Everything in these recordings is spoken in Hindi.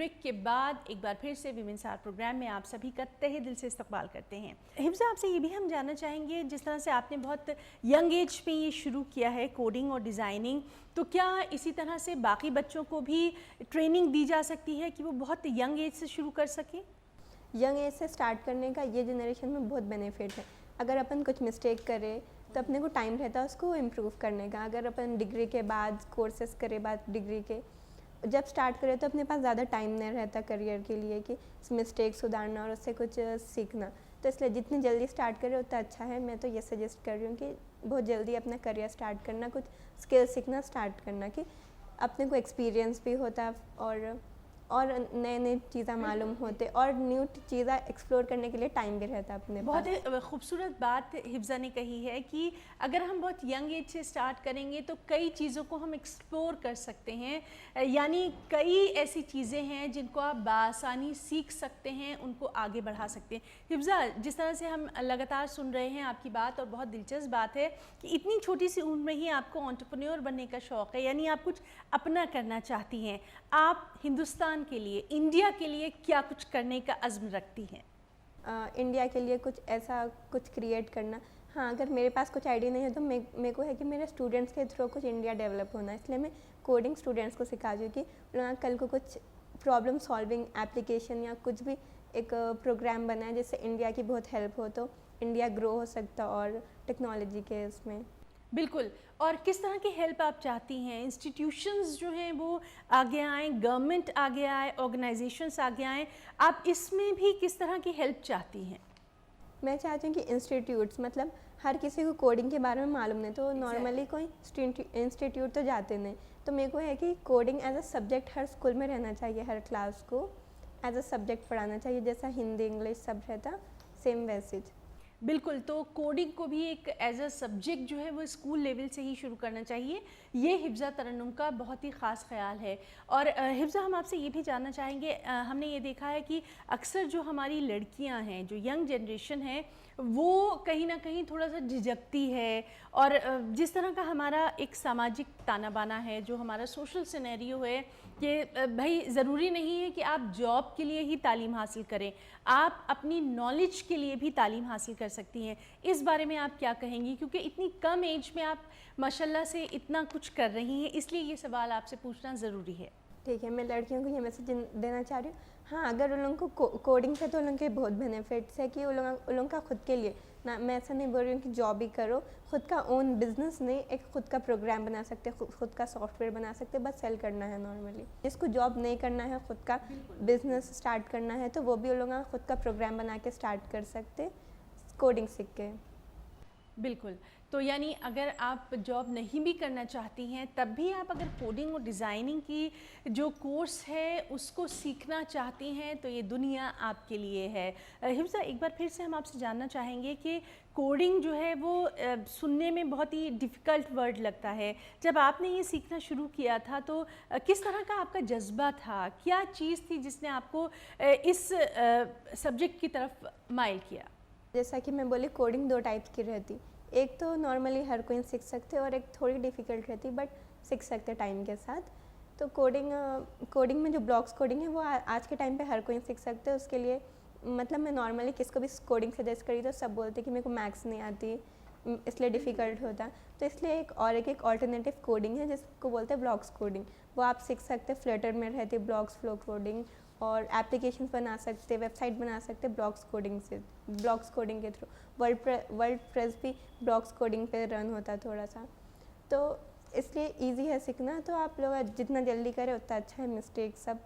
ब्रेक के बाद एक बार फिर से विमेंस आर प्रोग्राम में आप सभी का तहे दिल से इस्तकबाल करते हैं। हिफ्ज़ा, आपसे ये भी हम जानना चाहेंगे, जिस तरह से आपने बहुत यंग एज पे ये शुरू किया है कोडिंग और डिज़ाइनिंग, तो क्या इसी तरह से बाकी बच्चों को भी ट्रेनिंग दी जा सकती है कि वो बहुत यंग एज से शुरू कर सकें? यंग एज से स्टार्ट करने का ये जनरेशन में बहुत बेनिफिट है। अगर अपन कुछ मिस्टेक करें तो अपने को टाइम रहता है उसको इम्प्रूव करने का। अगर अपन डिग्री के बाद कोर्सेज करें, बाद डिग्री के जब स्टार्ट करें तो अपने पास ज़्यादा टाइम नहीं रहता करियर के लिए कि मिस्टेक सुधारना और उससे कुछ सीखना। तो इसलिए जितनी जल्दी स्टार्ट करें उतना अच्छा है। मैं तो ये सजेस्ट कर रही हूँ कि बहुत जल्दी अपना करियर स्टार्ट करना, कुछ स्किल सीखना स्टार्ट करना, कि अपने को एक्सपीरियंस भी होता और नए नए चीज़ें मालूम होते और न्यू चीज़ें एक्सप्लोर करने के लिए टाइम भी रहता है अपने पास। बहुत खूबसूरत बात हिफ्ज़ा ने कही है कि अगर हम बहुत यंग एज से स्टार्ट करेंगे तो कई चीज़ों को हम एक्सप्लोर कर सकते हैं, यानी कई ऐसी चीज़ें हैं जिनको आप बासानी सीख सकते हैं, उनको आगे बढ़ा सकते हैं। हिफ्ज़ा, जिस तरह से हम लगातार सुन रहे हैं आपकी बात, और बहुत दिलचस्प बात है कि इतनी छोटी सी उम्र में ही आपको एंटरप्रेन्योर बनने का शौक़ है, यानी आप कुछ अपना करना चाहती हैं। आप हिंदुस्तान के लिए, इंडिया के लिए क्या कुछ करने का अज़्म रखती हैं? इंडिया के लिए कुछ ऐसा कुछ क्रिएट करना। हाँ, अगर मेरे पास कुछ आइडिया नहीं है तो मेरे को है कि मेरे स्टूडेंट्स के थ्रू कुछ इंडिया डेवलप होना, इसलिए मैं कोडिंग स्टूडेंट्स को सिखा दूँ कि कल को कुछ प्रॉब्लम सॉल्विंग एप्लीकेशन या कुछ भी एक प्रोग्राम बनाए जिससे इंडिया की बहुत हेल्प हो, तो इंडिया ग्रो हो सकता और टेक्नोलॉजी के इसमें। बिल्कुल। और किस तरह की हेल्प आप चाहती हैं? इंस्टीट्यूशंस जो हैं वो आगे आएँ, गवर्नमेंट आगे आए, ऑर्गेनाइजेशंस आगे आएँ, आप इसमें भी किस तरह की हेल्प चाहती हैं? मैं चाहती हूँ कि इंस्टीट्यूट्स, मतलब हर किसी को कोडिंग के बारे में मालूम नहीं, तो नॉर्मली कोई इंस्टीट्यूट तो जाते नहीं। तो मेरे को है कि कोडिंग एज अ सब्जेक्ट हर स्कूल में रहना चाहिए, हर क्लास को एज अ सब्जेक्ट पढ़ाना चाहिए, जैसा हिंदी इंग्लिश सब रहता सेम वैसे। बिल्कुल, तो कोडिंग को भी एक एज अ सब्जेक्ट जो है वो स्कूल लेवल से ही शुरू करना चाहिए, ये हिफ्ज़ा तरन्नुम का बहुत ही ख़ास ख्याल है। और हिफ्ज़ा, हम आपसे ये भी जानना चाहेंगे, हमने ये देखा है कि अक्सर जो हमारी लड़कियां हैं, जो यंग जनरेशन है, वो कहीं ना कहीं थोड़ा सा झिझकती है, और जिस तरह का हमारा एक सामाजिक ताना बाना है, जो हमारा सोशल सिनेरियो है कि भाई ज़रूरी नहीं है कि आप जॉब के लिए ही तालीम हासिल करें, आप अपनी नॉलेज के लिए भी तालीम हासिल कर सकती हैं। इस बारे में आप क्या कहेंगी, क्योंकि इतनी कम एज में आप माशाल्लाह से इतना कुछ कर रही हैं, इसलिए ये सवाल आपसे पूछना ज़रूरी है। ठीक है, मैं लड़कियों को ये मैसेज देना चाह रही हूँ। हाँ, अगर उन लोगों को कोडिंग से तो उन लोगों के बहुत बेनिफिट्स है कि उन लोगों का खुद के लिए ना, मैं ऐसा नहीं बोल रही हूँ कि जॉब ही करो, खुद का ओन बिजनेस नहीं, एक खुद का प्रोग्राम बना सकते, खुद का सॉफ्टवेयर बना सकते, बस सेल करना है नॉर्मली। जिसको जॉब नहीं करना है, खुद का बिजनेस स्टार्ट करना है, तो वो भी उन लोगों का खुद का प्रोग्राम बना के स्टार्ट कर सकते कोडिंग सीख के। बिल्कुल, तो यानी अगर आप जॉब नहीं भी करना चाहती हैं, तब भी आप अगर कोडिंग और डिज़ाइनिंग की जो कोर्स है उसको सीखना चाहती हैं, तो ये दुनिया आपके लिए है। हिफ्ज़ा, एक बार फिर से हम आपसे जानना चाहेंगे कि कोडिंग जो है वो सुनने में बहुत ही डिफ़िकल्ट वर्ड लगता है। जब आपने ये सीखना शुरू किया था तो किस तरह का आपका जज्बा था, क्या चीज़ थी जिसने आपको इस सब्जेक्ट की तरफ माइल किया? जैसा कि मैं बोली, कोडिंग दो टाइप की रहती, एक तो नॉर्मली हर कोई सीख सकते और एक थोड़ी डिफ़िकल्ट रहती, बट सीख सकते टाइम के साथ। तो कोडिंग में जो ब्लॉक्स कोडिंग है वो आज के टाइम पे हर कोई सीख सकते हैं। उसके लिए मतलब मैं नॉर्मली किसको भी कोडिंग सजेस्ट करी तो सब बोलते कि मेरे को मैथ्स नहीं आती, इसलिए डिफ़िकल्ट होता। तो इसलिए एक ऑल्टरनेटिव कोडिंग है जिसको बोलते हैं ब्लॉक्स कोडिंग, वो आप सीख सकते। फ्लटर में रहती ब्लॉक्स फ्लो कोडिंग, और एप्लीकेशंस बना सकते, वेबसाइट बना सकते ब्लॉक्स कोडिंग के थ्रू। वर्ल्ड प्रेस भी ब्लॉक्स कोडिंग पे रन होता है थोड़ा सा, तो इसलिए इजी है सीखना। तो आप लोग जितना जल्दी करें उतना अच्छा है। मिस्टेक सब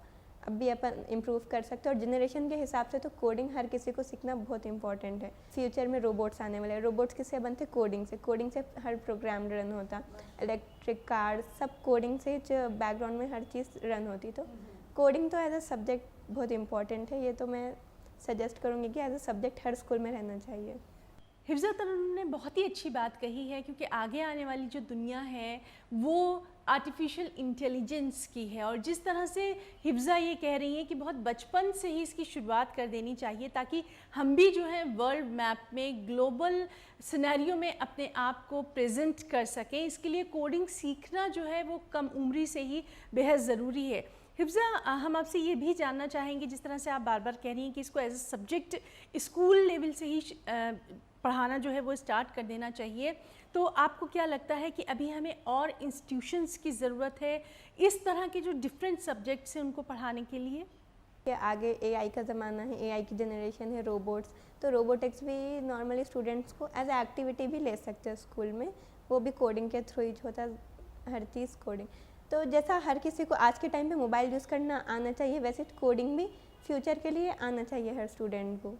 अब भी अपन इम्प्रूव कर सकते हैं, और जनरेशन के हिसाब से तो कोडिंग हर किसी को सीखना बहुत इंपॉर्टेंट है। फ्यूचर में रोबोट्स आने वाले हैं, रोबोट्स किससे बनते? कोडिंग से हर प्रोग्राम रन होता, इलेक्ट्रिक कार सब कोडिंग से, बैकग्राउंड में हर चीज़ रन होती। तो कोडिंग तो एज अ सब्जेक्ट बहुत इंपॉर्टेंट है, ये तो मैं सजेस्ट करूँगी कि एज अ सब्जेक्ट हर स्कूल में रहना चाहिए। हिफ्ज़ा तरन्नुम ने बहुत ही अच्छी बात कही है, क्योंकि आगे आने वाली जो दुनिया है वो आर्टिफिशियल इंटेलिजेंस की है, और जिस तरह से हिफ्ज़ा ये कह रही हैं कि बहुत बचपन से ही इसकी शुरुआत कर देनी चाहिए, ताकि हम भी जो है वर्ल्ड मैप में, ग्लोबल सिनेरियो में अपने आप को प्रेजेंट कर सकें। इसके लिए कोडिंग सीखना जो है वो कम उम्री से ही बेहद ज़रूरी है। हिफ्ज़ा, हम आपसे ये भी जानना चाहेंगे, जिस तरह से आप बार बार कह रही हैं कि इसको as a subject school level से ही पढ़ाना जो है वो स्टार्ट कर देना चाहिए, तो आपको क्या लगता है कि अभी हमें और इंस्टीट्यूशंस की ज़रूरत है इस तरह के जो डिफरेंट सब्जेक्ट्स हैं उनको पढ़ाने के लिए? कि आगे एआई का ज़माना है, एआई की जनरेशन है, रोबोट्स, तो रोबोटिक्स भी नॉर्मली स्टूडेंट्स को एज ए एक्टिविटी भी ले सकते हैं स्कूल में, वो भी कोडिंग के थ्रू ही होता है, हर चीज़ कोडिंग। तो जैसा हर किसी को आज के टाइम पे मोबाइल यूज़ करना आना चाहिए, वैसे कोडिंग भी फ्यूचर के लिए आना चाहिए हर स्टूडेंट को।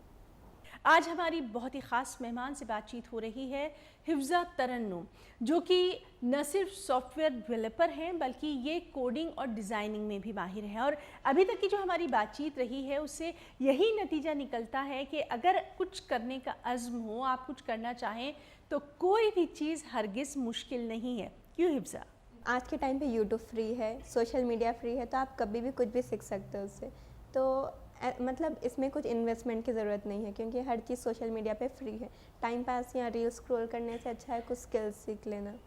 आज हमारी बहुत ही ख़ास मेहमान से बातचीत हो रही है हिफ्ज़ा तरन्नुम, जो कि न सिर्फ सॉफ्टवेयर डेवलपर हैं बल्कि ये कोडिंग और डिज़ाइनिंग में भी माहिर है। और अभी तक की जो हमारी बातचीत रही है उससे यही नतीजा निकलता है कि अगर कुछ करने का अज़्म हो, आप कुछ करना चाहें, तो कोई भी चीज़ हरगिज़ मुश्किल नहीं है। क्यों हिफ्ज़ा? आज के टाइम पे यूट्यूब फ्री है, सोशल मीडिया फ्री है, तो आप कभी भी कुछ भी सीख सकते हो उससे। तो मतलब इसमें कुछ इन्वेस्टमेंट की ज़रूरत नहीं है, क्योंकि हर चीज़ सोशल मीडिया पे फ्री है। टाइम पास या रील स्क्रॉल करने से अच्छा है कुछ स्किल्स सीख लेना।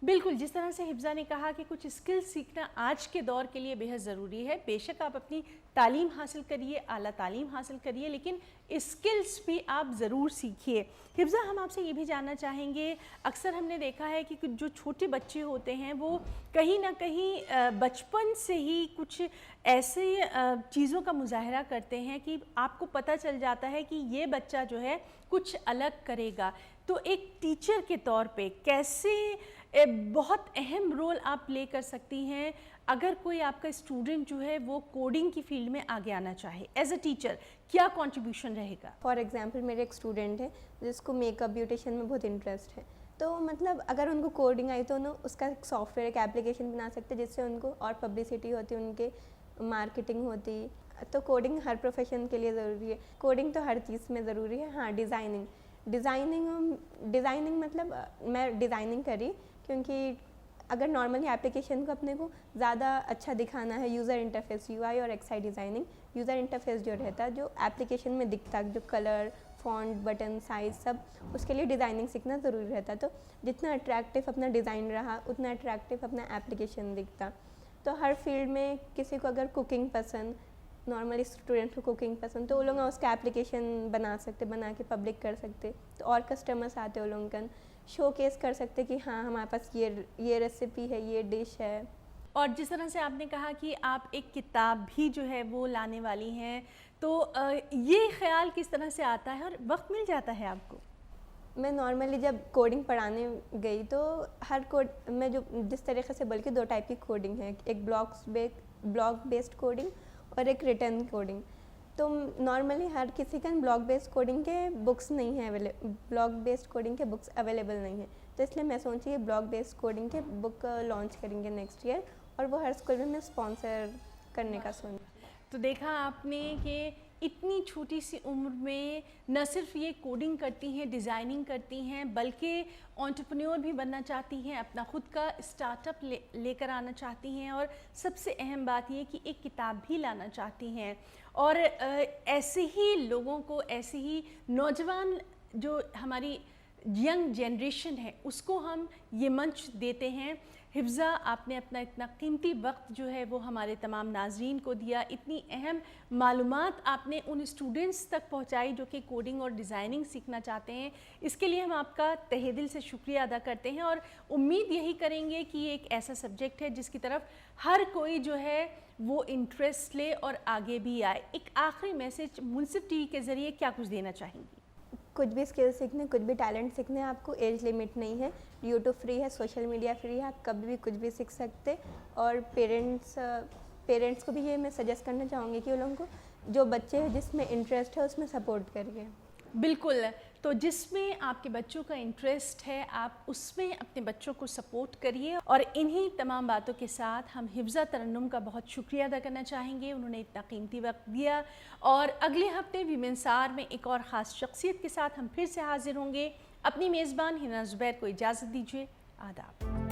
बिल्कुल, जिस तरह से हिफ्ज़ा ने कहा कि कुछ स्किल्स सीखना आज के दौर के लिए बेहद ज़रूरी है। बेशक आप अपनी तालीम हासिल करिए, आला तालीम हासिल करिए, लेकिन स्किल्स भी आप ज़रूर सीखिए। हिफ्ज़ा, हम आपसे ये भी जानना चाहेंगे, अक्सर हमने देखा है कि कुछ जो छोटे बच्चे होते हैं वो कहीं ना कहीं बचपन से ही कुछ ऐसे चीज़ों का मुज़ाहरा करते हैं कि आपको पता चल जाता है कि ये बच्चा जो है कुछ अलग करेगा। तो एक टीचर के तौर पे कैसे बहुत अहम रोल आप प्ले कर सकती हैं अगर कोई आपका स्टूडेंट जो है वो कोडिंग की फील्ड में आगे आना चाहे? एज अ टीचर क्या कंट्रीब्यूशन रहेगा? फॉर एग्जांपल मेरे एक स्टूडेंट है जिसको मेकअप ब्यूटिशियन में बहुत इंटरेस्ट है, तो मतलब अगर उनको कोडिंग आई तो उन्हें उसका एक सॉफ्टवेयर, एक एप्लीकेशन बना सकते हैं जिससे उनको और पब्लिसिटी होती, उनके मार्केटिंग होती। तो कोडिंग हर प्रोफेशन के लिए ज़रूरी है, कोडिंग तो हर चीज़ में ज़रूरी है। हाँ, डिज़ाइनिंग मतलब मैं डिज़ाइनिंग करी, क्योंकि अगर नॉर्मली एप्लीकेशन को अपने को ज़्यादा अच्छा दिखाना है, यूज़र इंटरफेस, यूआई और एक्सआई डिज़ाइनिंग, यूज़र इंटरफेस जो रहता है, जो एप्लीकेशन में दिखता है, जो कलर, फॉन्ट, बटन, साइज़, सब उसके लिए डिज़ाइनिंग सीखना ज़रूरी रहता है। तो जितना अट्रैक्टिव अपना डिज़ाइन रहा उतना अट्रैक्टिव अपना एप्लीकेशन दिखता। तो हर फील्ड में किसी को अगर कुकिंग पसंद, नॉर्मली स्टूडेंट को कुकिंग पसंद, तो वो लोग उसका एप्लीकेशन बना सकते, बना के पब्लिक कर सकते, तो और कस्टमर्स आते वो लोग का शोकेस कर सकते कि हाँ हमारे पास ये रेसिपी है, ये डिश है। और जिस तरह से आपने कहा कि आप एक किताब भी जो है वो लाने वाली हैं, तो ये ख्याल किस तरह से आता है और वक्त मिल जाता है आपको? मैं नॉर्मली जब कोडिंग पढ़ाने गई तो हर कोड में जो जिस तरीके से, बल्कि 2 टाइप की कोडिंग है, एक ब्लॉक बेस्ड कोडिंग और एक रिटर्न कोडिंग। तो नॉर्मली हर किसी का ब्लॉक बेस्ड कोडिंग के बुक्स नहीं है ब्लॉक बेस्ड कोडिंग के बुक्स अवेलेबल नहीं है, तो इसलिए मैं सोची कि ब्लॉक बेस्ड कोडिंग के बुक लॉन्च करेंगे नेक्स्ट ईयर, और वो हर स्कूल में मैं स्पॉन्सर करने का सोचा। तो देखा आपने कि इतनी छोटी सी उम्र में न सिर्फ ये कोडिंग करती हैं, डिज़ाइनिंग करती हैं, बल्कि एंटरप्रेन्योर भी बनना चाहती हैं, अपना खुद का स्टार्टअप लेकर आना चाहती हैं, और सबसे अहम बात ये कि एक किताब भी लाना चाहती हैं। और ऐसे ही लोगों को, ऐसे ही नौजवान जो हमारी यंग जनरेशन है उसको हम ये मंच देते हैं। हिफ्ज़ा, आपने अपना इतना कीमती वक्त जो है वो हमारे तमाम नाज़रीन को दिया, इतनी अहम मालूमात आपने उन स्टूडेंट्स तक पहुंचाई जो कि कोडिंग और डिज़ाइनिंग सीखना चाहते हैं, इसके लिए हम आपका तहे दिल से शुक्रिया अदा करते हैं और उम्मीद यही करेंगे कि ये एक ऐसा सब्जेक्ट है जिसकी तरफ हर कोई जो है वो इंटरेस्ट ले और आगे भी आए। एक आखिरी मैसेज मुनसिफ टीवी के ज़रिए क्या कुछ देना चाहेंगी? कुछ भी स्किल सीखने, कुछ भी टैलेंट सीखने, आपको एज लिमिट नहीं है, यूट्यूब फ्री है, सोशल मीडिया फ्री है, आप कभी भी कुछ भी सीख सकते। और पेरेंट्स को भी ये मैं सजेस्ट करना चाहूँगी कि उन लोगों को जो बच्चे हैं जिसमें इंटरेस्ट है उसमें सपोर्ट करिए। बिल्कुल, तो जिसमें आपके बच्चों का इंटरेस्ट है आप उसमें अपने बच्चों को सपोर्ट करिए। और इन्हीं तमाम बातों के साथ हम हिफ्ज़ा तरन्नुम का बहुत शुक्रिया अदा करना चाहेंगे, उन्होंने इतना कीमती वक्त दिया। और अगले हफ्ते वीमेंस आवर में एक और ख़ास शख्सियत के साथ हम फिर से हाजिर होंगे। अपनी मेज़बान हिना ज़ुबैर को इजाज़त दीजिए। आदाब।